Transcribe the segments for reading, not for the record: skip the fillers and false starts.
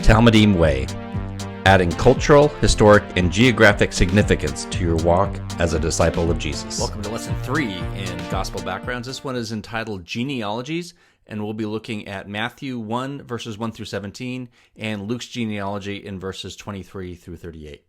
Talmudim Way, adding cultural, historic, and geographic significance to your walk as a disciple of Jesus. Welcome to Lesson 3 in Gospel Backgrounds. This one is entitled Genealogies, and we'll be looking at Matthew 1, verses 1 through 17, and Luke's genealogy in verses 23 through 38.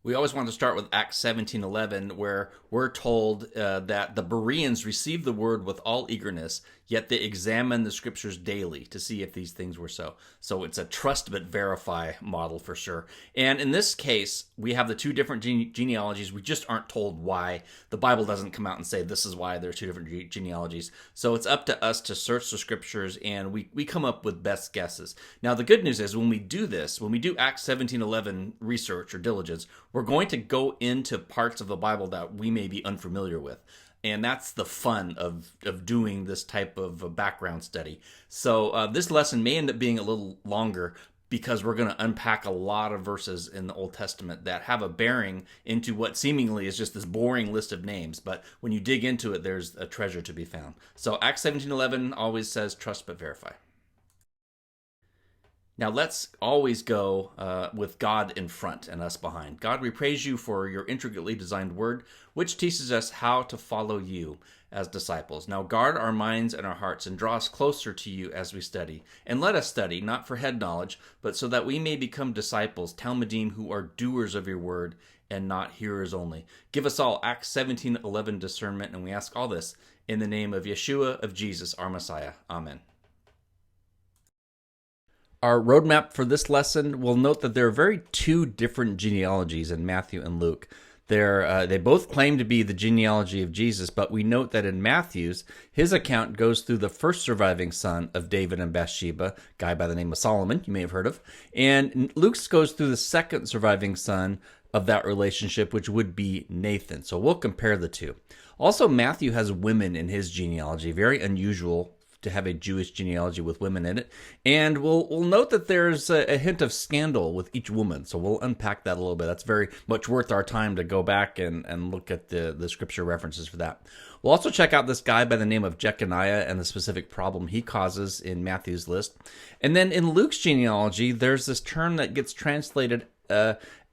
We always want to start with Acts 17:11, where we're told that the Bereans received the word with all eagerness, yet they examined the scriptures daily to see if these things were so. So it's a trust but verify model for sure. And in this case, we have the two different genealogies. We just aren't told why. The Bible doesn't come out and say this is why there's two different genealogies. So it's up to us to search the scriptures, and we come up with best guesses. Now, the good news is when we do this, when we do Acts 17:11 research or diligence, we're going to go into parts of the Bible that we may be unfamiliar with. And that's the fun of doing this type of background study. So this lesson may end up being a little longer because we're going to unpack a lot of verses in the Old Testament that have a bearing into what seemingly is just this boring list of names. But when you dig into it, there's a treasure to be found. So Acts 17:11 always says, trust but verify. Now let's always go with God in front and us behind. God, we praise you for your intricately designed word, which teaches us how to follow you as disciples. Now guard our minds and our hearts and draw us closer to you as we study. And let us study, not for head knowledge, but so that we may become disciples, Talmudim, who are doers of your word and not hearers only. Give us all Acts 17:11 discernment, and we ask all this in the name of Yeshua of Jesus, our Messiah. Amen. Our roadmap for this lesson will note that there are two different genealogies in Matthew and Luke. They both claim to be the genealogy of Jesus, but we note that in Matthew's, his account goes through the first surviving son of David and Bathsheba, a guy by the name of Solomon, you may have heard of, and Luke's goes through the second surviving son of that relationship, which would be Nathan. So we'll compare the two. Also, Matthew has women in his genealogy, very unusual to have a Jewish genealogy with women in it. And we'll note that there's a hint of scandal with each woman. So we'll unpack that a little bit. That's very much worth our time to go back and look at the scripture references for that. We'll also check out this guy by the name of Jeconiah and the specific problem he causes in Matthew's list. And then in Luke's genealogy, there's this term that gets translated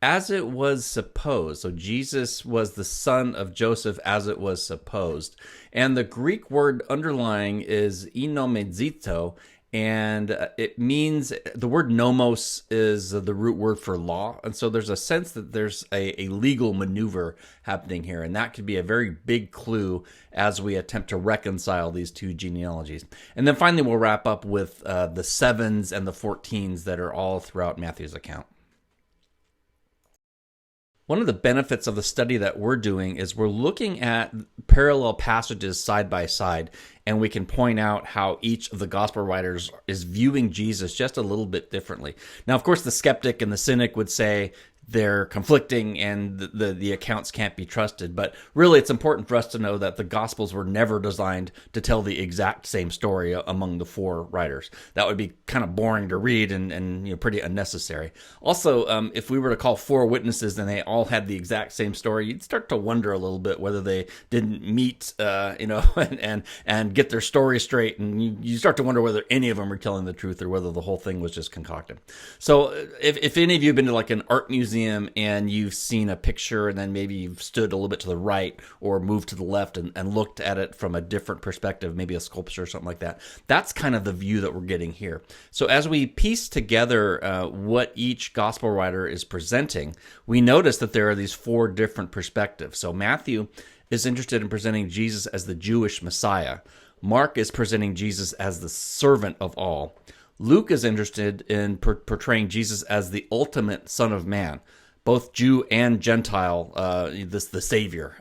as it was supposed. So Jesus was the son of Joseph as it was supposed. And the Greek word underlying is inomezito, and it means, the word nomos is the root word for law. And so there's a sense that there's a legal maneuver happening here. And that could be a very big clue as we attempt to reconcile these two genealogies. And then finally, we'll wrap up with the 7s and the 14s that are all throughout Matthew's account. One of the benefits of the study that we're doing is we're looking at parallel passages side by side, and we can point out how each of the gospel writers is viewing Jesus just a little bit differently. Now, of course, the skeptic and the cynic would say they're conflicting and the accounts can't be trusted. But really, it's important for us to know that the Gospels were never designed to tell the exact same story among the four writers. That would be kind of boring to read and pretty unnecessary. Also, if we were to call four witnesses and they all had the exact same story, you'd start to wonder a little bit whether they didn't meet, and get their story straight. And you start to wonder whether any of them are telling the truth or whether the whole thing was just concocted. So if any of you have been to like an art museum and you've seen a picture and then maybe you've stood a little bit to the right or moved to the left and looked at it from a different perspective, maybe a sculpture or something like that, that's kind of the view that we're getting here. So as we piece together what each gospel writer is presenting, we notice that there are these four different perspectives. So Matthew is interested in presenting Jesus as the Jewish Messiah. Mark is presenting Jesus as the servant of all. Luke is interested in portraying Jesus as the ultimate Son of Man, both Jew and Gentile, the Savior.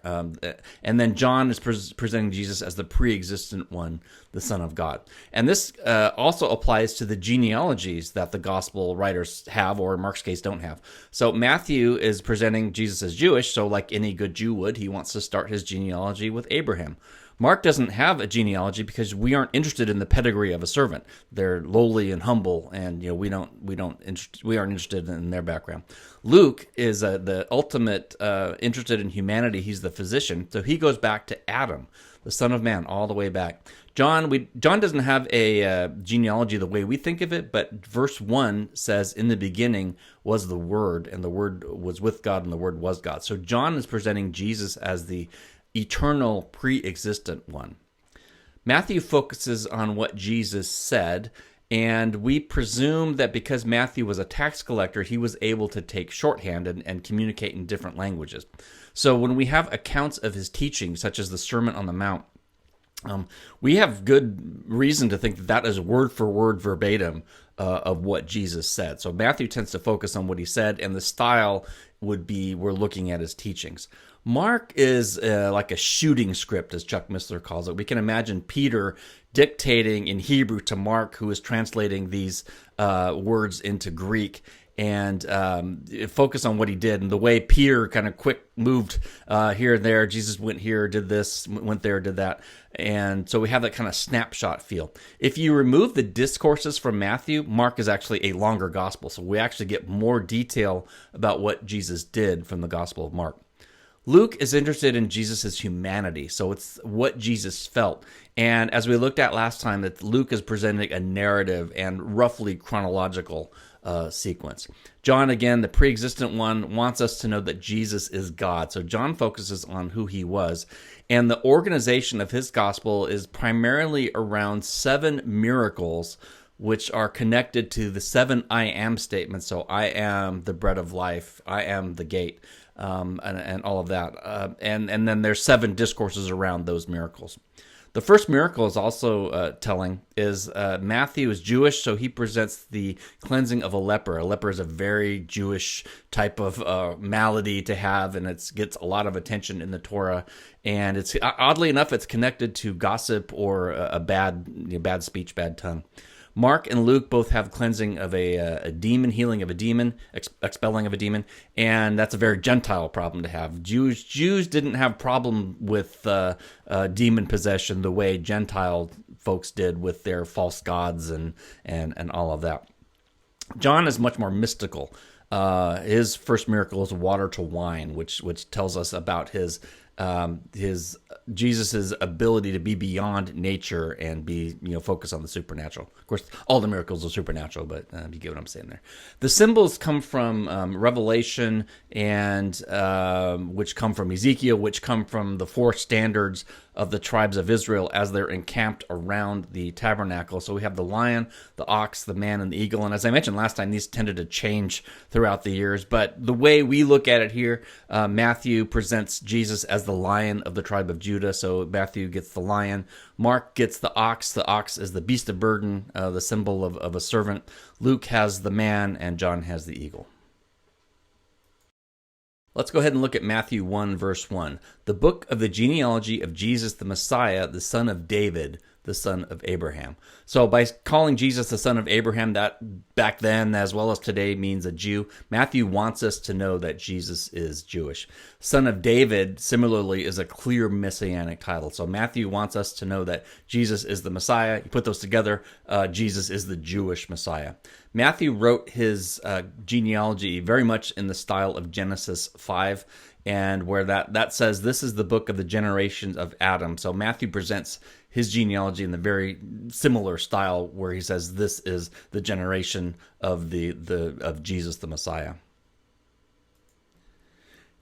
And then John is presenting Jesus as the pre-existent one, the Son of God. And this also applies to the genealogies that the gospel writers have, or in Mark's case, don't have. So Matthew is presenting Jesus as Jewish, so like any good Jew would, he wants to start his genealogy with Abraham. Mark doesn't have a genealogy because we aren't interested in the pedigree of a servant. They're lowly and humble, and we aren't interested in their background. Luke is the ultimate interested in humanity. He's the physician, so he goes back to Adam, the Son of Man, all the way back. John doesn't have a genealogy the way we think of it, but verse 1 says, in the beginning was the Word, and the Word was with God, and the Word was God. So John is presenting Jesus as the eternal, pre-existent one. Matthew focuses on what Jesus said, and we presume that because Matthew was a tax collector, he was able to take shorthand and communicate in different languages. So when we have accounts of his teaching, such as the Sermon on the Mount, we have good reason to think that that is word for word verbatim of what Jesus said. So Matthew tends to focus on what he said, and the style would be we're looking at his teachings. Mark is like a shooting script, as Chuck Missler calls it. We can imagine Peter dictating in Hebrew to Mark, who is translating these words into Greek, and focus on what he did. And the way Peter kind of quick moved here and there, Jesus went here, did this, went there, did that. And so we have that kind of snapshot feel. If you remove the discourses from Matthew, Mark is actually a longer gospel. So we actually get more detail about what Jesus did from the Gospel of Mark. Luke is interested in Jesus' humanity, so it's what Jesus felt. And as we looked at last time, that Luke is presenting a narrative and roughly chronological sequence. John, again, the pre-existent one, wants us to know that Jesus is God. So John focuses on who he was. And the organization of his gospel is primarily around 7 miracles, which are connected to the 7 I am statements. So I am the bread of life, I am the gate. And all of that. And then there's 7 discourses around those miracles. The first miracle is also telling is Matthew is Jewish, so he presents the cleansing of a leper. A leper is a very Jewish type of malady to have, and it gets a lot of attention in the Torah. And it's oddly enough, it's connected to gossip or a bad speech, bad tongue. Mark and Luke both have cleansing of a demon, healing of a demon, expelling of a demon, and that's a very Gentile problem to have. Jews didn't have problem with demon possession the way Gentile folks did with their false gods and all of that. John is much more mystical. His first miracle is water to wine, which tells us about his Jesus's ability to be beyond nature and be focused on the supernatural. Of course, all the miracles are supernatural, but you get what I'm saying there. The symbols come from Revelation, and which come from Ezekiel, which come from the 4 standards of the tribes of Israel as they're encamped around the tabernacle. So we have the lion, the ox, the man, and the eagle. And as I mentioned last time, these tended to change throughout the years. But the way we look at it here, Matthew presents Jesus as the lion of the tribe of Judah. So Matthew gets the lion. Mark gets the ox. The ox is the beast of burden, the symbol of a servant. Luke has the man, and John has the eagle. Let's go ahead and look at Matthew 1, verse 1. The book of the genealogy of Jesus the Messiah, the son of David, the son of Abraham. So by calling Jesus the son of Abraham, that back then as well as today means a Jew. Matthew wants us to know that Jesus is Jewish. Son of David, similarly, is a clear messianic title. So Matthew wants us to know that Jesus is the Messiah. You put those together, Jesus is the Jewish Messiah. Matthew wrote his genealogy very much in the style of Genesis 5, and where that says this is the book of the generations of Adam. So Matthew presents his genealogy in the very similar style, where he says this is the generation of of Jesus the Messiah.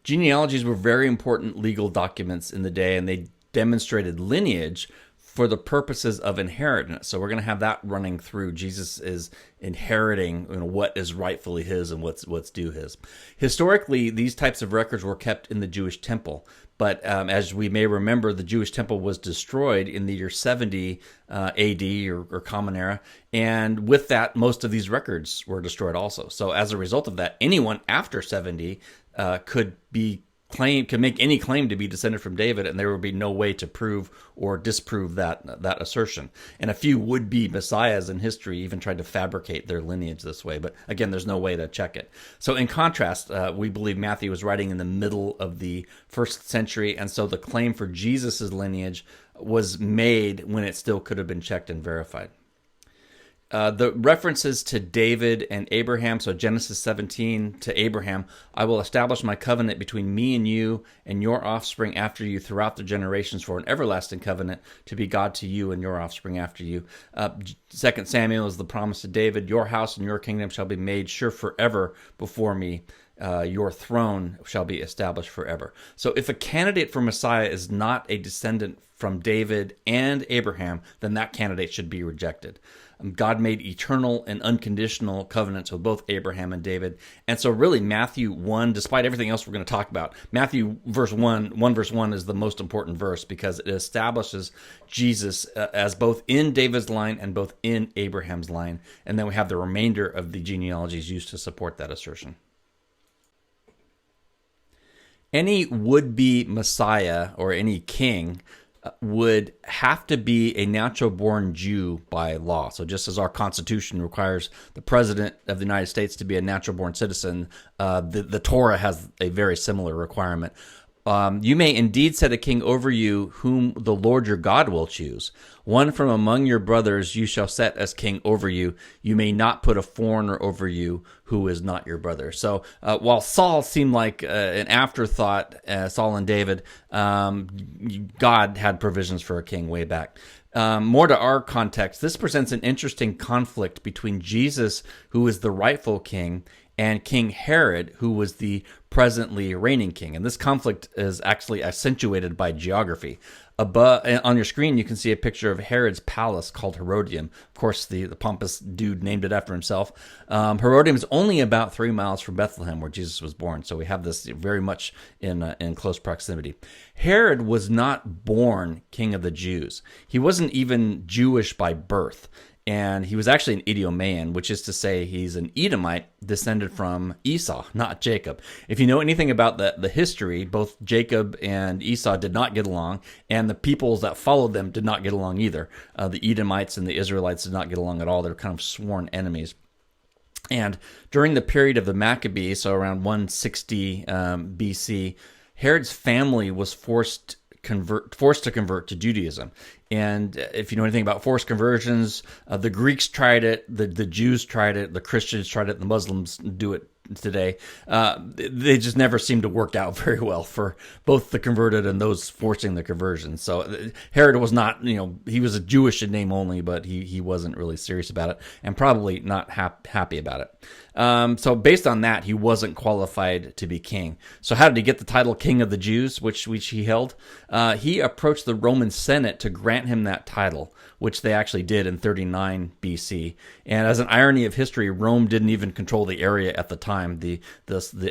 Genealogies were very important legal documents in the day, and they demonstrated lineage for the purposes of inheritance. So we're going to have that running through. Jesus is inheriting what is rightfully his and what's due his. Historically, these types of records were kept in the Jewish temple. But as we may remember, the Jewish temple was destroyed in the year 70 AD or Common Era. And with that, most of these records were destroyed also. So as a result of that, anyone after 70 could make any claim to be descended from David, and there would be no way to prove or disprove that assertion. And a few would-be messiahs in history even tried to fabricate their lineage this way, but again, there's no way to check it. So in contrast, we believe Matthew was writing in the middle of the 1st century, and so the claim for Jesus' lineage was made when it still could have been checked and verified. The references to David and Abraham, so Genesis 17 to Abraham, I will establish my covenant between me and you and your offspring after you throughout the generations for an everlasting covenant to be God to you and your offspring after you. 2 Samuel is the promise to David, your house and your kingdom shall be made sure forever before me. Your throne shall be established forever. So if a candidate for Messiah is not a descendant from David and Abraham, then that candidate should be rejected. God made eternal and unconditional covenants with both Abraham and David. And so really Matthew 1, despite everything else we're going to talk about, Matthew verse 1 verse 1 is the most important verse because it establishes Jesus as both in David's line and both in Abraham's line. And then we have the remainder of the genealogies used to support that assertion. Any would-be Messiah or any king would have to be a natural-born Jew by law. So just as our Constitution requires the President of the United States to be a natural-born citizen, the Torah has a very similar requirement. You may indeed set a king over you whom the Lord your God will choose. One from among your brothers you shall set as king over you. You may not put a foreigner over you who is not your brother. So while Saul seemed like an afterthought, Saul and David, God had provisions for a king way back. More to our context, this presents an interesting conflict between Jesus, who is the rightful king, and King Herod, who was the presently reigning king. And this conflict is actually accentuated by geography. Above, on your screen, you can see a picture of Herod's palace called Herodium. Of course, the pompous dude named it after himself. Herodium is only about 3 miles from Bethlehem, where Jesus was born. So we have this very much in close proximity. Herod was not born king of the Jews. He wasn't even Jewish by birth. And he was actually an Idumean, which is to say he's an Edomite descended from Esau, not Jacob. If you know anything about the history, both Jacob and Esau did not get along, and the peoples that followed them did not get along either. The Edomites and the Israelites did not get along at all. They're kind of sworn enemies. And during the period of the Maccabees, so around 160 BC, Herod's family was forced to convert to Judaism. And if you know anything about forced conversions, the Greeks tried it, the Jews tried it, the Christians tried it, the Muslims do it today. They just never seem to work out very well for both the converted and those forcing the conversion. So Herod was not, he was a Jewish in name only, but he wasn't really serious about it and probably not happy about it. So based on that, he wasn't qualified to be king. So how did he get the title King of the Jews, which he held? He approached the Roman Senate to grant him that title, which they actually did in 39 BC. And as an irony of history, Rome didn't even control the area at the time. The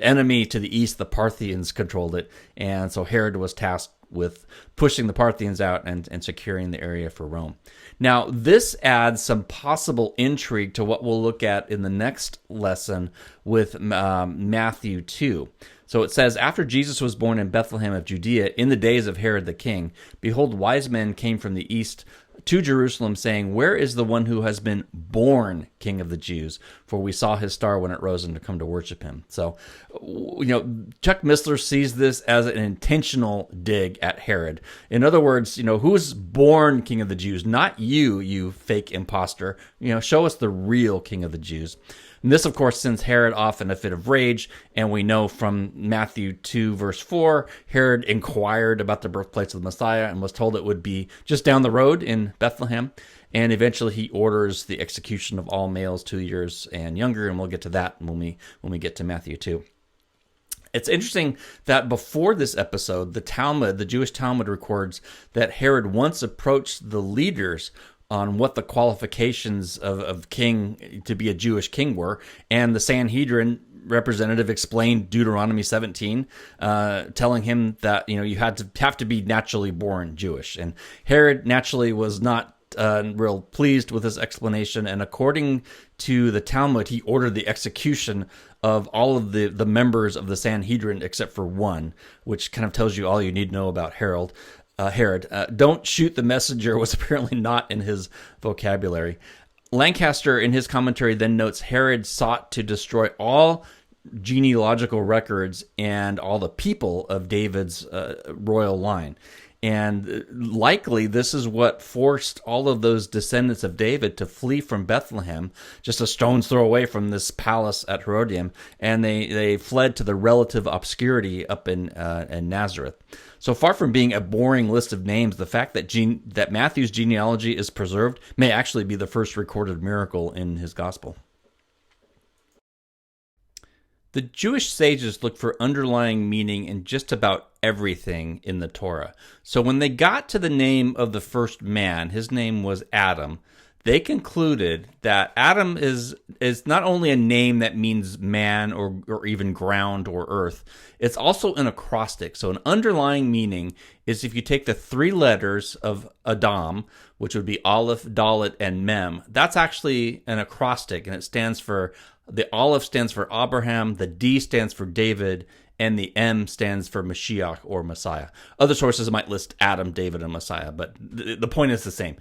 enemy to the east, the Parthians, controlled it. And so Herod was tasked with pushing the Parthians out and securing the area for Rome. Now, this adds some possible intrigue to what we'll look at in the next lesson with Matthew 2. So it says, after Jesus was born in Bethlehem of Judea, in the days of Herod the king, behold, wise men came from the east to Jerusalem, saying, where is the one who has been born King of the Jews? For we saw his star when it rose and to come to worship him. So, Chuck Missler sees this as an intentional dig at Herod. In other words, who's born King of the Jews? Not you, you fake imposter. Show us the real King of the Jews. And this, of course, sends Herod off in a fit of rage, and we know from Matthew 2, verse 4, Herod inquired about the birthplace of the Messiah and was told it would be just down the road in Bethlehem, and eventually he orders the execution of all males 2 years and younger, and we'll get to that when we get to Matthew 2. It's interesting that before this episode, the Jewish Talmud records that Herod once approached the leaders on what the qualifications of king to be a Jewish king were, and the Sanhedrin representative explained Deuteronomy 17, telling him that you have to be naturally born Jewish, and Herod naturally was not real pleased with this explanation, and according to the Talmud, he ordered the execution of all of the members of the Sanhedrin except for one, which kind of tells you all you need to know about Herod. Don't shoot the messenger was apparently not in his vocabulary. Lancaster, in his commentary, then notes Herod sought to destroy all genealogical records and all the people of David's royal line. And likely this is what forced all of those descendants of David to flee from Bethlehem, just a stone's throw away from this palace at Herodium, and they fled to the relative obscurity up in Nazareth. So far from being a boring list of names, the fact that Matthew's genealogy is preserved may actually be the first recorded miracle in his gospel. The Jewish sages looked for underlying meaning in just about everything in the Torah. So when they got to the name of the first man, his name was Adam, they concluded that Adam is not only a name that means man or even ground or earth, it's also an acrostic. So an underlying meaning is if you take the three letters of Adam, which would be Aleph, Dalet, and Mem, that's actually an acrostic, and it stands for, the Aleph stands for Abraham, the D stands for David, and the M stands for Mashiach or Messiah. Other sources might list Adam, David, and Messiah, but the point is the same.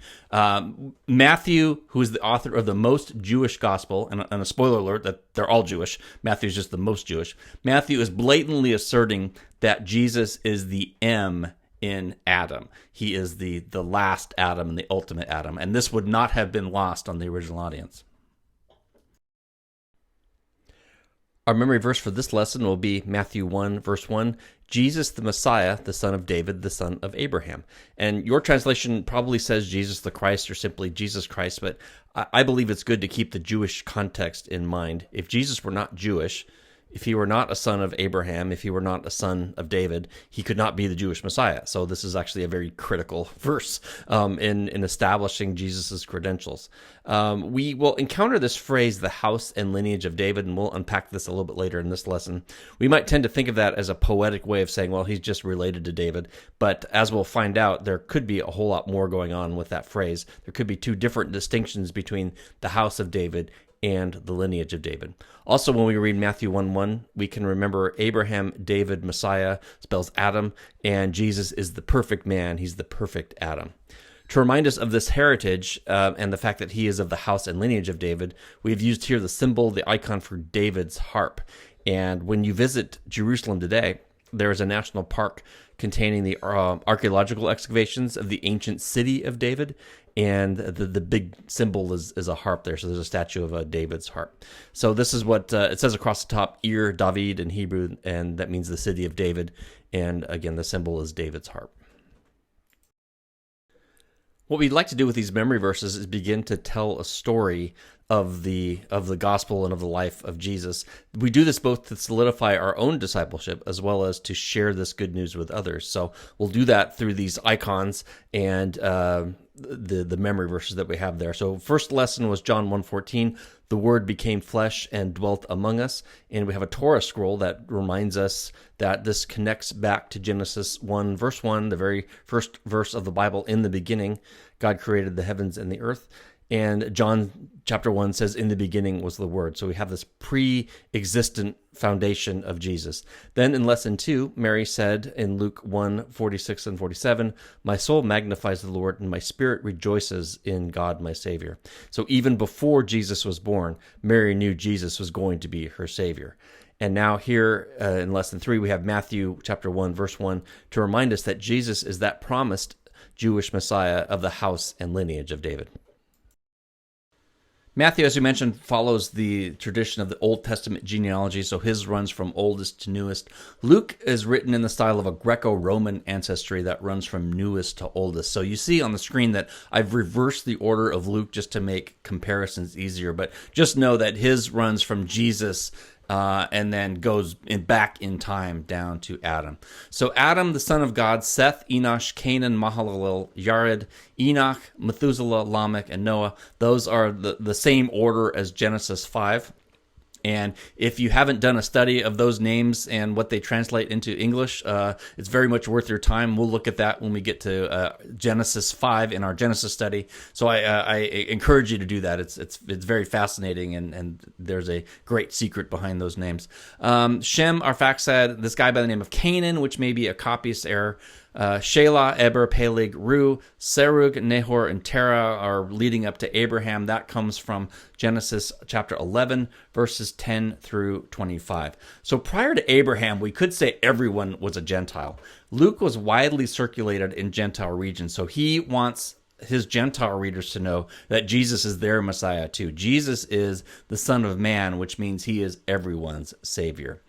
Matthew, who is the author of the most Jewish gospel, and a spoiler alert that they're all Jewish, Matthew is just the most Jewish. Matthew is blatantly asserting that Jesus is the M in Adam. He is the last Adam and the ultimate Adam, and this would not have been lost on the original audience. Our memory verse for this lesson will be Matthew 1, verse 1, Jesus the Messiah, the son of David, the son of Abraham. And your translation probably says Jesus the Christ or simply Jesus Christ, but I believe it's good to keep the Jewish context in mind. If Jesus were not Jewish, if he were not a son of Abraham, if he were not a son of David, he could not be the Jewish Messiah. So this is actually a very critical verse in establishing Jesus' credentials. We will encounter this phrase, the house and lineage of David, and we'll unpack this a little bit later in this lesson. We might tend to think of that as a poetic way of saying, well, he's just related to David. But as we'll find out, there could be a whole lot more going on with that phrase. There could be two different distinctions between the house of David and the lineage of David. Also, when we read Matthew 1:1, we can remember Abraham, David, Messiah spells Adam, and Jesus is the perfect man. He's the perfect Adam. To remind us of this heritage and the fact that he is of the house and lineage of David, we've used here the symbol, the icon for David's harp. And when you visit Jerusalem today, there is a national park containing the archaeological excavations of the ancient city of David, and the big symbol is a harp there. So there's a statue of a David's harp. So this is what it says across the top, Ir David in Hebrew, and that means the city of David. And again, the symbol is David's harp. What we'd like to do with these memory verses is begin to tell a story of the gospel and of the life of Jesus. We do this both to solidify our own discipleship as well as to share this good news with others. So we'll do that through these icons and the memory verses that we have there. So first lesson was John 1:14. The Word became flesh and dwelt among us. And we have a Torah scroll that reminds us that this connects back to Genesis 1, verse 1, the very first verse of the Bible. In the beginning, God created the heavens and the earth. And John chapter 1 says, in the beginning was the Word. So we have this pre-existent foundation of Jesus. Then in lesson 2, Mary said in Luke 1:46 and 47, my soul magnifies the Lord, and my spirit rejoices in God my Savior. So even before Jesus was born, Mary knew Jesus was going to be her Savior. And now here in lesson 3, we have Matthew chapter 1, verse 1, to remind us that Jesus is that promised Jewish Messiah of the house and lineage of David. Matthew, as we mentioned, follows the tradition of the Old Testament genealogy, so his runs from oldest to newest. Luke is written in the style of a Greco-Roman ancestry that runs from newest to oldest. So you see on the screen that I've reversed the order of Luke just to make comparisons easier, but just know that his runs from Jesus and then goes back in time down to Adam. So Adam, the son of God, Seth, Enosh, Canaan, Mahalalel, Yared, Enoch, Methuselah, Lamech, and Noah. Those are the same order as Genesis 5. And if you haven't done a study of those names and what they translate into English, it's very much worth your time. We'll look at that when we get to Genesis 5 in our Genesis study. So I encourage you to do that. It's very fascinating, and there's a great secret behind those names. Shem, Arphaxad, this guy by the name of Canaan, which may be a copyist error. Shelah, Eber, Peleg, Ru, Serug, Nahor, and Terah are leading up to Abraham. That comes from Genesis chapter 11, verses 10 through 25. So prior to Abraham, we could say everyone was a Gentile. Luke was widely circulated in Gentile regions, so he wants his Gentile readers to know that Jesus is their Messiah too. Jesus is the Son of Man, which means he is everyone's Savior.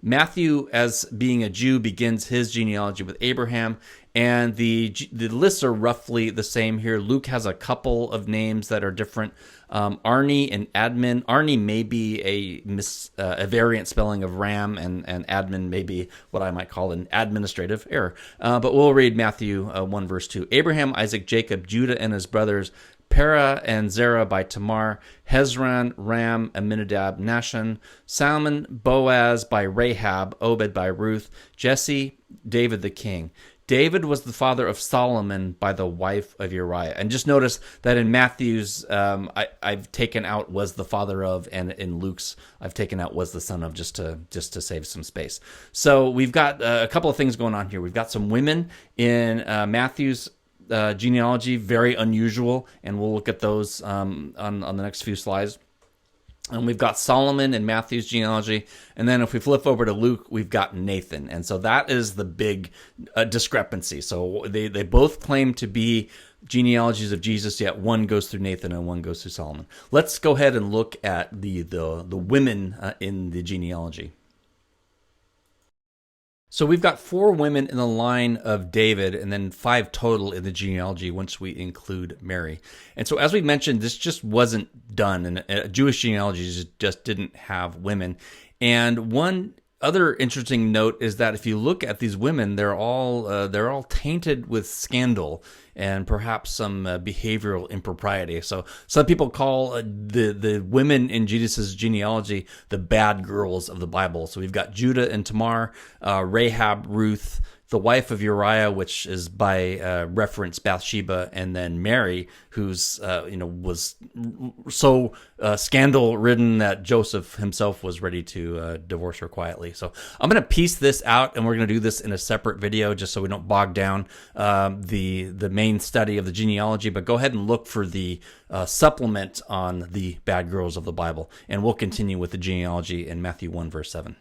Matthew, as being a Jew, begins his genealogy with Abraham, and the lists are roughly the same here. Luke has a couple of names that are different. Arni and Admin. Arni may be a variant spelling of Ram, and Admin may be what I might call an administrative error. But we'll read Matthew 1, verse 2. Abraham, Isaac, Jacob, Judah, and his brothers, Perah and Zerah by Tamar, Hezron, Ram, Amminadab, Nahshon, Salmon, Boaz by Rahab, Obed by Ruth, Jesse, David the king. David was the father of Solomon by the wife of Uriah. And just notice that in Matthew's, I've taken out was the father of, and in Luke's, I've taken out was the son of, just to save some space. So we've got a couple of things going on here. We've got some women in Matthew's genealogy, very unusual, and we'll look at those on the next few slides. And we've got Solomon in Matthew's genealogy, and then if we flip over to Luke, we've got Nathan, and so that is the big discrepancy. So they both claim to be genealogies of Jesus, yet one goes through Nathan and one goes through Solomon. Let's go ahead and look at the women in the genealogy. So we've got 4 women in the line of David, and then 5 total in the genealogy once we include Mary. And so as we mentioned, this just wasn't done, and Jewish genealogies just didn't have women. And one other interesting note is that if you look at these women, they're all tainted with scandal and perhaps some behavioral impropriety. So some people call the women in Jesus' genealogy the bad girls of the Bible. So we've got Judah and Tamar, Rahab, Ruth, the wife of Uriah, which is by reference Bathsheba, and then Mary, who's was so scandal-ridden that Joseph himself was ready to divorce her quietly. So I'm going to piece this out, and we're going to do this in a separate video, just so we don't bog down the main study of the genealogy. But go ahead and look for the supplement on the bad girls of the Bible, and we'll continue with the genealogy in Matthew 1, verse 7.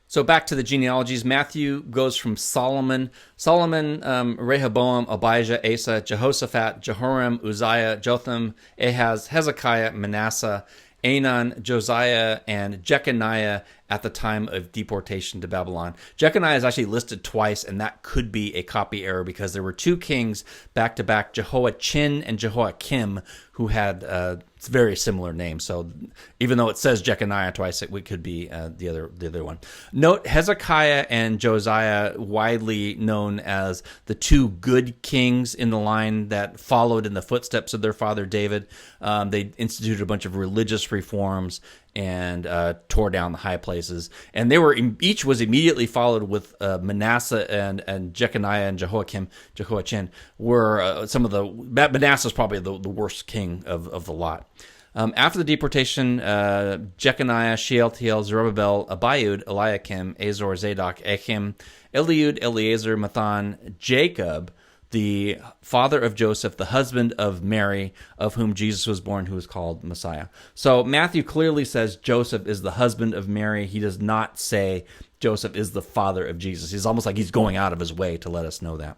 So back to the genealogies. Matthew goes from Solomon, Rehoboam, Abijah, Asa, Jehoshaphat, Jehoram, Uzziah, Jotham, Ahaz, Hezekiah, Manasseh, Anan, Josiah, and Jeconiah at the time of deportation to Babylon. Jeconiah is actually listed twice, and that could be a copy error because there were 2 kings back-to-back, Jehoiachin and Jehoiakim, who had very similar names. So even though it says Jeconiah twice, it could be the other one. Note Hezekiah and Josiah, widely known as the 2 good kings in the line that followed in the footsteps of their father David. They instituted a bunch of religious reforms and tore down the high places. And they were each was immediately followed with Manasseh and Jeconiah and Jehoiachin were some of the... Manasseh is probably the worst king of the lot. After the deportation, Jeconiah, Shealtiel, Zerubbabel, Abiud, Eliakim, Azor, Zadok, Achim, Eliud, Eleazar, Mathan, Jacob, the father of Joseph, the husband of Mary, of whom Jesus was born, who is called Messiah. So Matthew clearly says Joseph is the husband of Mary. He does not say Joseph is the father of Jesus. He's almost like he's going out of his way to let us know that.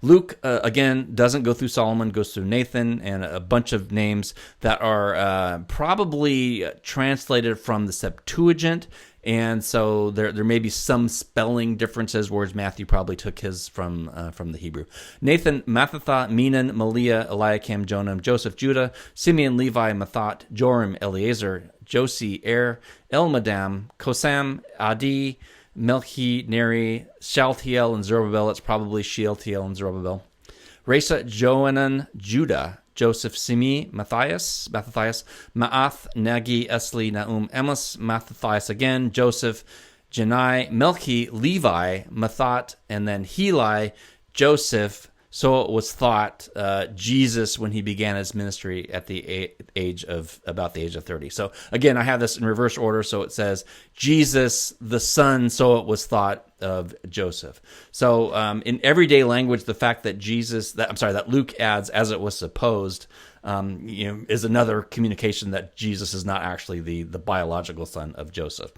Luke, again, doesn't go through Solomon, goes through Nathan, and a bunch of names that are probably translated from the Septuagint, and so there may be some spelling differences, whereas Matthew probably took his from the Hebrew. Nathan, Mattatha, Menon, Maliah, Eliakim, Jonam, Joseph, Judah, Simeon, Levi, Mathat, Joram, Eleazar, Josi, Elmadam, Kosam, Adi, Melchi, Neri, Shaltiel, and Zerubbabel. It's probably Shealtiel and Zerubbabel. Resa, Johanan, Judah, Joseph, Simi, Matthias, Ma'ath, Nagi, Esli, Naum, Amos, Mattathias again, Joseph, Jenai, Melchi, Levi, Mathat, and then Heli, Joseph, so it was thought, Jesus when he began his ministry at the age of about the age of 30. So again, I have this in reverse order. So it says Jesus the son, so it was thought of Joseph. So in everyday language, the fact that that Luke adds as it was supposed, is another communication that Jesus is not actually the biological son of Joseph.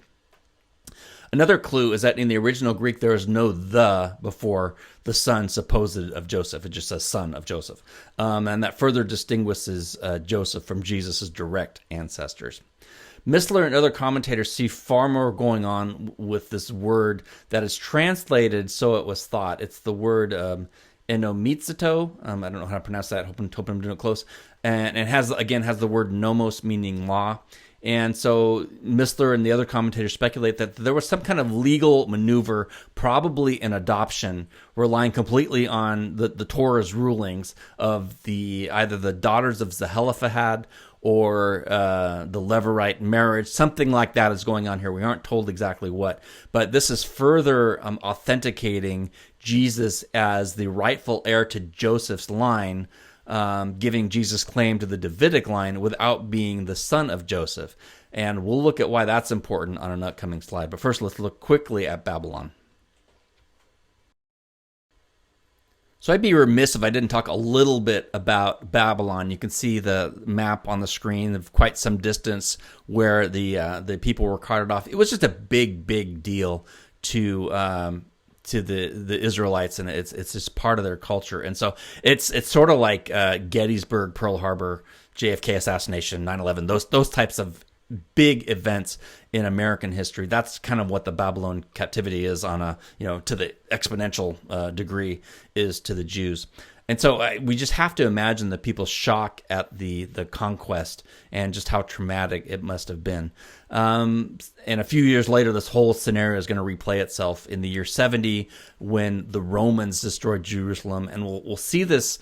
Another clue is that in the original Greek, there is no "the" before the son supposed of Joseph. It just says son of Joseph. And that further distinguishes Joseph from Jesus' direct ancestors. Missler and other commentators see far more going on with this word that is translated, so it was thought. It's the word enomizito. I don't know how to pronounce that. Hoping I'm doing it close. And it has the word nomos, meaning law. And so Missler and the other commentators speculate that there was some kind of legal maneuver, probably an adoption, relying completely on the Torah's rulings of either the daughters of Zelophehad or the Levirate marriage. Something like that is going on here. We aren't told exactly what. But this is further authenticating Jesus as the rightful heir to Joseph's line, giving Jesus claim to the Davidic line without being the son of Joseph. And we'll look at why that's important on an upcoming slide. But first, let's look quickly at Babylon. So I'd be remiss if I didn't talk a little bit about Babylon. You can see the map on the screen of quite some distance where the people were carted off. It was just a big, big deal to the Israelites, and it's just part of their culture. And so it's sort of like Gettysburg, Pearl Harbor, JFK assassination, 9/11, those types of big events in American history. That's kind of what the Babylon captivity is on to the exponential degree is to the Jews. And so we just have to imagine the people's shock at the conquest and just how traumatic it must have been. And a few years later, this whole scenario is going to replay itself in the year 70 when the Romans destroyed Jerusalem. And we'll see this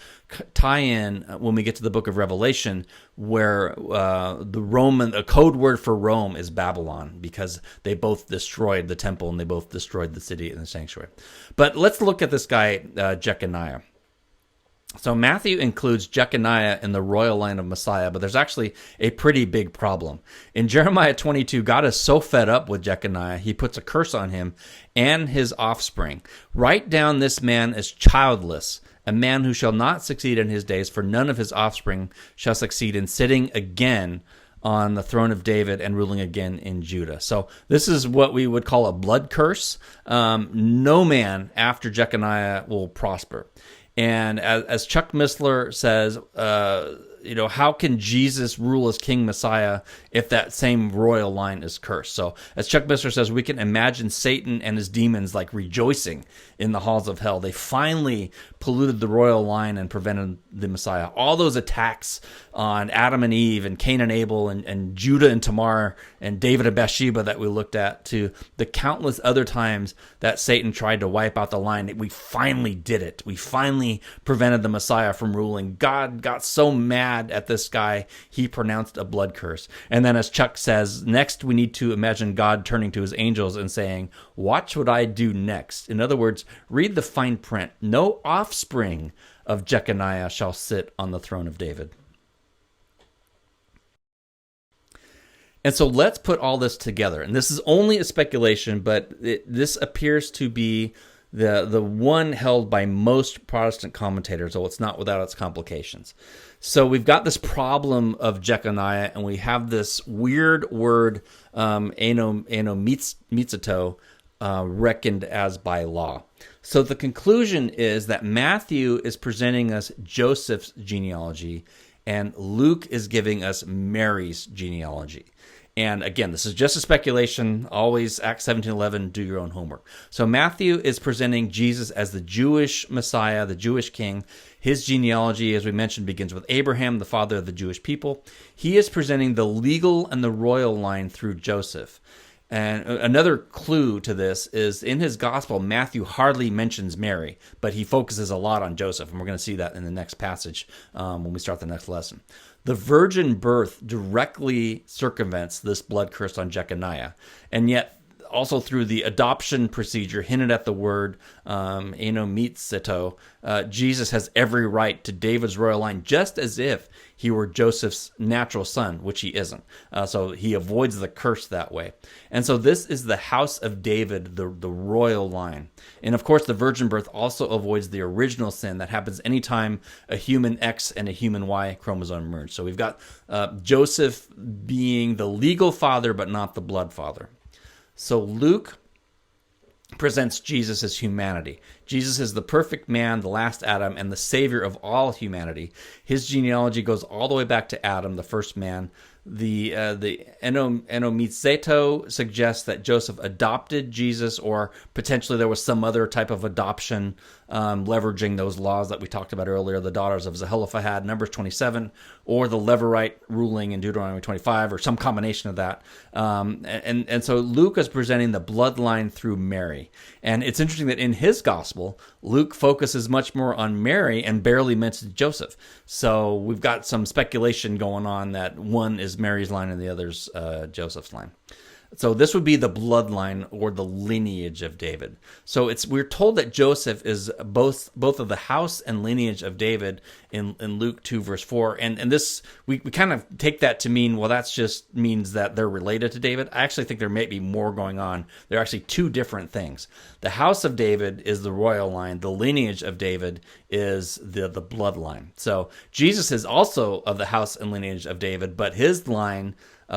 tie-in when we get to the book of Revelation, where a code word for Rome is Babylon, because they both destroyed the temple and they both destroyed the city and the sanctuary. But let's look at this guy, Jeconiah. So Matthew includes Jeconiah in the royal line of Messiah, but there's actually a pretty big problem. In Jeremiah 22, God is so fed up with Jeconiah, he puts a curse on him and his offspring. Write down this man as childless, a man who shall not succeed in his days, for none of his offspring shall succeed in sitting again on the throne of David and ruling again in Judah. So this is what we would call a blood curse. No man after Jeconiah will prosper. And as Chuck Missler says, how can Jesus rule as King Messiah if that same royal line is cursed? So as Chuck Missler says, we can imagine Satan and his demons like rejoicing in the halls of hell. They finally polluted the royal line and prevented the Messiah. All those attacks on Adam and Eve and Cain and Abel and Judah and Tamar and David and Bathsheba that we looked at, to the countless other times that Satan tried to wipe out the line, we finally did it. We finally prevented the Messiah from ruling. God got so mad at this guy, he pronounced a blood curse. And then as Chuck says, next we need to imagine God turning to his angels and saying, watch what I do next. In other words, read the fine print. No offspring of Jeconiah shall sit on the throne of David. And so let's put all this together. And this is only a speculation, but this appears to be the one held by most Protestant commentators, though it's not without its complications. So we've got this problem of Jeconiah, and we have this weird word, enomizito, reckoned as by law. So the conclusion is that Matthew is presenting us Joseph's genealogy, and Luke is giving us Mary's genealogy. And again, this is just a speculation. Always Acts 17:11, do your own homework. So Matthew is presenting Jesus as the Jewish Messiah, the Jewish king. His genealogy, as we mentioned, begins with Abraham, the father of the Jewish people. He is presenting the legal and the royal line through Joseph. And another clue to this is in his gospel, Matthew hardly mentions Mary, but he focuses a lot on Joseph. And we're going to see that in the next passage when we start the next lesson. The virgin birth directly circumvents this blood curse on Jeconiah. And yet also through the adoption procedure hinted at the word enomizeo, Jesus has every right to David's royal line, just as if he were Joseph's natural son, which he isn't. So he avoids the curse that way. And so this is the house of David, the royal line. And of course, the virgin birth also avoids the original sin that happens anytime a human X and a human Y chromosome merge. So we've got Joseph being the legal father, but not the blood father. So Luke presents Jesus as humanity. Jesus is the perfect man, the last Adam, and the savior of all humanity. His genealogy goes all the way back to Adam, the first man. The enomizeo suggests that Joseph adopted Jesus, or potentially there was some other type of adoption, leveraging those laws that we talked about earlier, the daughters of Zelophehad, Numbers 27, or the Levirate ruling in Deuteronomy 25, or some combination of that. And so Luke is presenting the bloodline through Mary. And it's interesting that in his gospel, Luke focuses much more on Mary and barely mentions Joseph. So we've got some speculation going on that one is Mary's line and the other's Joseph's line. So this would be the bloodline or the lineage of David. So we're told that Joseph is both of the house and lineage of David in Luke 2 verse 4. And this we kind of take that to mean, well, that just means that they're related to David. I actually think there may be more going on. They're actually two different things. The house of David is the royal line. The lineage of David is the bloodline. So Jesus is also of the house and lineage of David, but his line,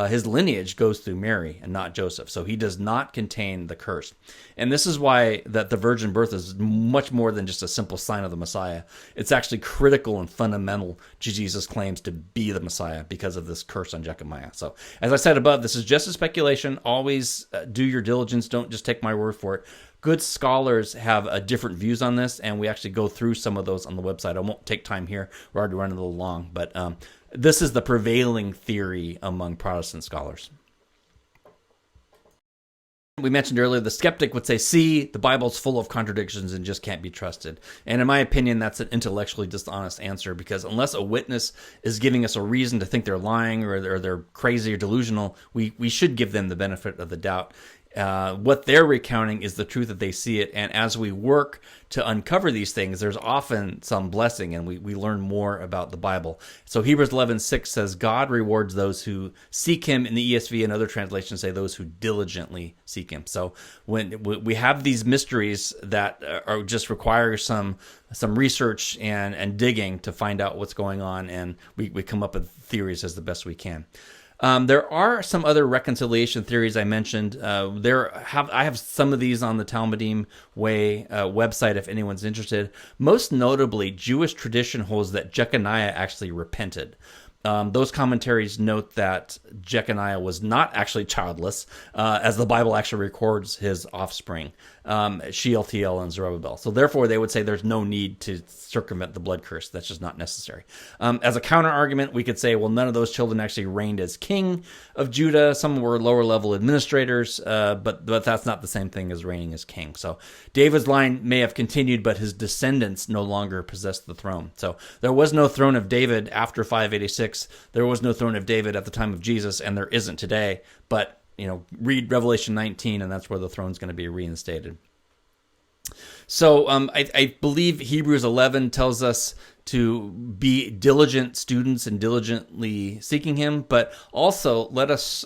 his lineage goes through Mary and not Joseph. So he does not contain the curse. And this is why that the virgin birth is much more than just a simple sign of the Messiah. It's actually critical and fundamental to Jesus' claims to be the Messiah because of this curse on Jeconiah. So as I said above, this is just a speculation. Always do your diligence. Don't just take my word for it. Good scholars have different views on this, and we actually go through some of those on the website. I won't take time here. We're already running a little long, but this is the prevailing theory among Protestant scholars. We mentioned earlier, the skeptic would say, see, the Bible's full of contradictions and just can't be trusted. And in my opinion, that's an intellectually dishonest answer, because unless a witness is giving us a reason to think they're lying or they're crazy or delusional, we should give them the benefit of the doubt. What they're recounting is the truth that they see it, and as we work to uncover these things, there's often some blessing, and we learn more about the Bible. So Hebrews 11:6 says, God rewards those who seek him. In the ESV and other translations say those who diligently seek him. So when we have these mysteries that are just require some research and digging to find out what's going on, and we come up with theories as the best we can. There are some other reconciliation theories I mentioned. I have some of these on the Talmudim Way website if anyone's interested. Most notably, Jewish tradition holds that Jeconiah actually repented. Those commentaries note that Jeconiah was not actually childless, as the Bible actually records his offspring, Shealtiel and Zerubbabel. So therefore, they would say there's no need to circumvent the blood curse. That's just not necessary. As a counter argument, we could say, well, none of those children actually reigned as king of Judah. Some were lower level administrators, but that's not the same thing as reigning as king. So David's line may have continued, but his descendants no longer possessed the throne. So there was no throne of David after 586. There was no throne of David at the time of Jesus, and there isn't today. But read Revelation 19, and that's where the throne's going to be reinstated. So I believe Hebrews 11 tells us to be diligent students and diligently seeking him, but also let us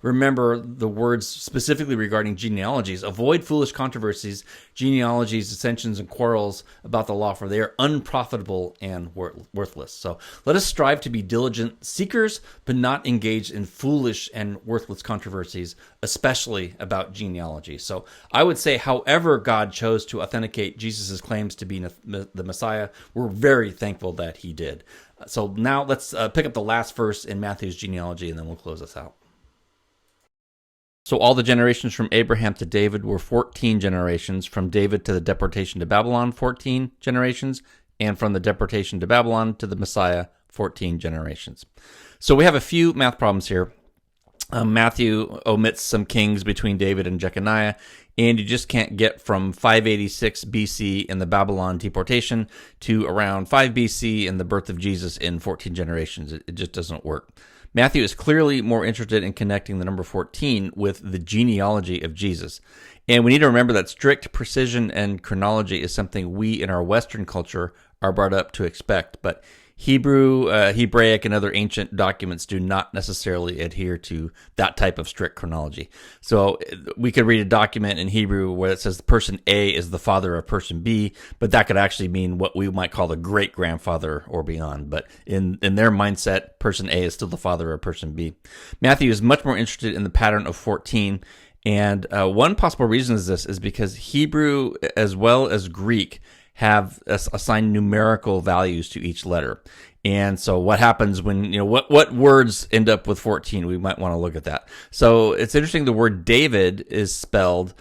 remember the words specifically regarding genealogies. Avoid foolish controversies, genealogies, dissensions, and quarrels about the law, for they are unprofitable and worthless. So let us strive to be diligent seekers, but not engage in foolish and worthless controversies, especially about genealogy. So I would say, however God chose to authenticate Jesus' claims to be the Messiah, we're very thankful that he did. So now let's pick up the last verse in Matthew's genealogy, and then we'll close this out. So all the generations from Abraham to David were 14 generations. From David to the deportation to Babylon, 14 generations. And from the deportation to Babylon to the Messiah, 14 generations. So we have a few math problems here. Matthew omits some kings between David and Jeconiah, and you just can't get from 586 BC in the Babylon deportation to around 5 BC in the birth of Jesus in 14 generations. It just doesn't work. Matthew is clearly more interested in connecting the number 14 with the genealogy of Jesus. And we need to remember that strict precision and chronology is something we in our Western culture are brought up to expect, but Hebrew, Hebraic, and other ancient documents do not necessarily adhere to that type of strict chronology. So we could read a document in Hebrew where it says person A is the father of person B, but that could actually mean what we might call the great-grandfather or beyond. But in their mindset, person A is still the father of person B. Matthew is much more interested in the pattern of 14, and one possible reason is this is because Hebrew as well as Greek have assigned numerical values to each letter. And so what happens when, what words end up with 14? We might want to look at that. So it's interesting, the word David is spelled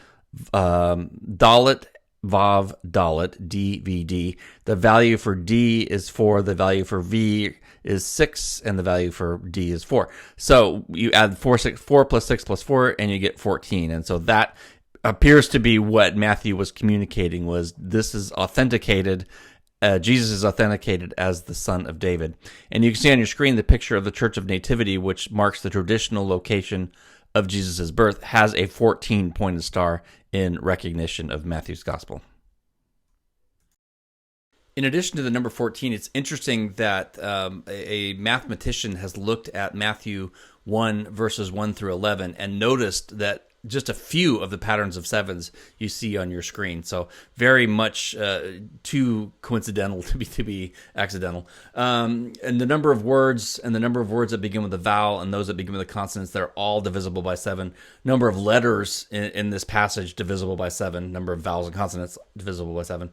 Dalet, Vav, Dalet, D-V-D. The value for D is 4, the value for V is 6, and the value for D is 4. So you add 4 plus 6 plus 4, and you get 14. And so that appears to be what Matthew was communicating, was this is authenticated, Jesus is authenticated as the son of David. And you can see on your screen the picture of the Church of Nativity, which marks the traditional location of Jesus' birth, has a 14-pointed star in recognition of Matthew's gospel. In addition to the number 14, it's interesting that a mathematician has looked at Matthew 1, verses 1 through 11, and noticed that just a few of the patterns of sevens you see on your screen. So very much too coincidental to be accidental. And the number of words that begin with a vowel and those that begin with a consonants, they're all divisible by 7. Number of letters in this passage divisible by 7. Number of vowels and consonants divisible by 7.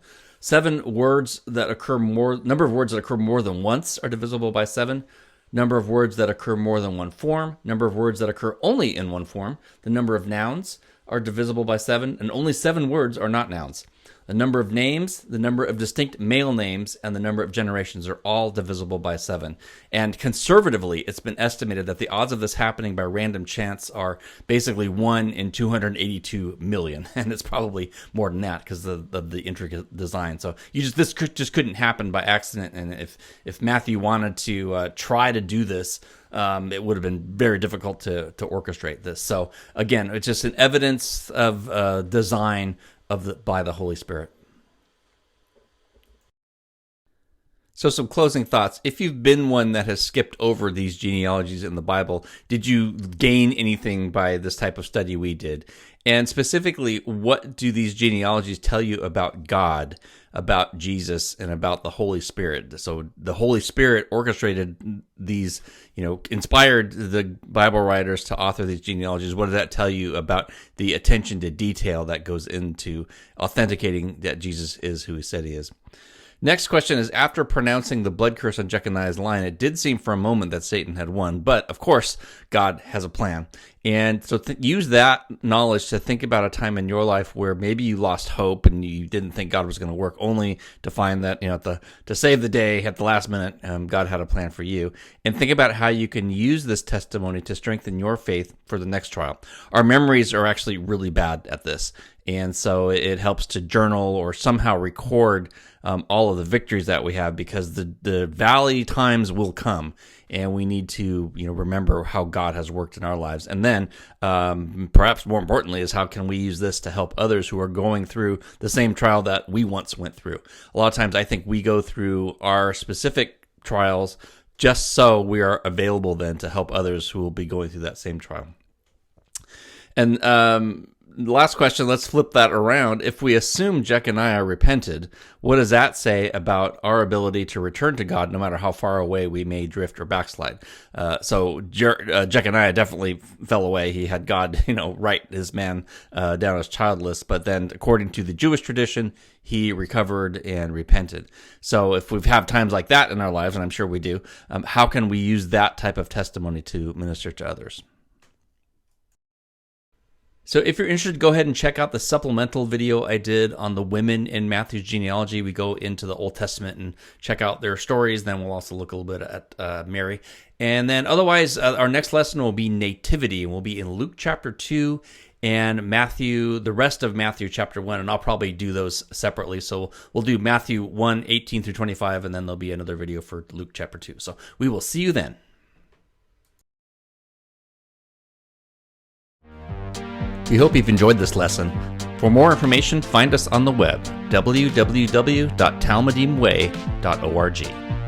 Number of words that occur more than once are divisible by 7. Number of words that occur more than one form, number of words that occur only in one form, the number of nouns are divisible by 7, and only 7 words are not nouns. The number of names, the number of distinct male names, and the number of generations are all divisible by 7. And conservatively, it's been estimated that the odds of this happening by random chance are basically 1 in 282 million. And it's probably more than that because of the intricate design. So this just couldn't happen by accident. And if Matthew wanted to try to do this, it would have been very difficult to orchestrate this. So again, it's just an evidence of design by the Holy Spirit. So some closing thoughts. If you've been one that has skipped over these genealogies in the Bible, did you gain anything by this type of study we did? And specifically, what do these genealogies tell you about God, about Jesus, and about the Holy Spirit? So the Holy Spirit orchestrated these, inspired the Bible writers to author these genealogies. What does that tell you about the attention to detail that goes into authenticating that Jesus is who he said he is? Next question is, after pronouncing the blood curse on Jeconiah's line, it did seem for a moment that Satan had won, but of course, God has a plan. And so use that knowledge to think about a time in your life where maybe you lost hope and you didn't think God was going to work, only to find that, to save the day at the last minute, God had a plan for you. And think about how you can use this testimony to strengthen your faith for the next trial. Our memories are actually really bad at this. And so it helps to journal or somehow record all of the victories that we have, because the valley times will come, and we need to remember how God has worked in our lives. And then perhaps more importantly is, how can we use this to help others who are going through the same trial that we once went through? A lot of times I think we go through our specific trials just so we are available then to help others who will be going through that same trial. And the last question, let's flip that around. If we assume Jeconiah repented, what does that say about our ability to return to God no matter how far away we may drift or backslide? So Jeconiah definitely fell away. He had God, write his man down as childless, but then according to the Jewish tradition, he recovered and repented. So if we have times like that in our lives, and I'm sure we do, how can we use that type of testimony to minister to others? So if you're interested, go ahead and check out the supplemental video I did on the women in Matthew's genealogy. We go into the Old Testament and check out their stories. Then we'll also look a little bit at Mary. And then otherwise, our next lesson will be nativity. And we'll be in Luke chapter 2 and Matthew, the rest of Matthew chapter 1. And I'll probably do those separately. So we'll do Matthew 1, 18 through 25, and then there'll be another video for Luke chapter 2. So we will see you then. We hope you've enjoyed this lesson. For more information, find us on the web, www.talmudimway.org.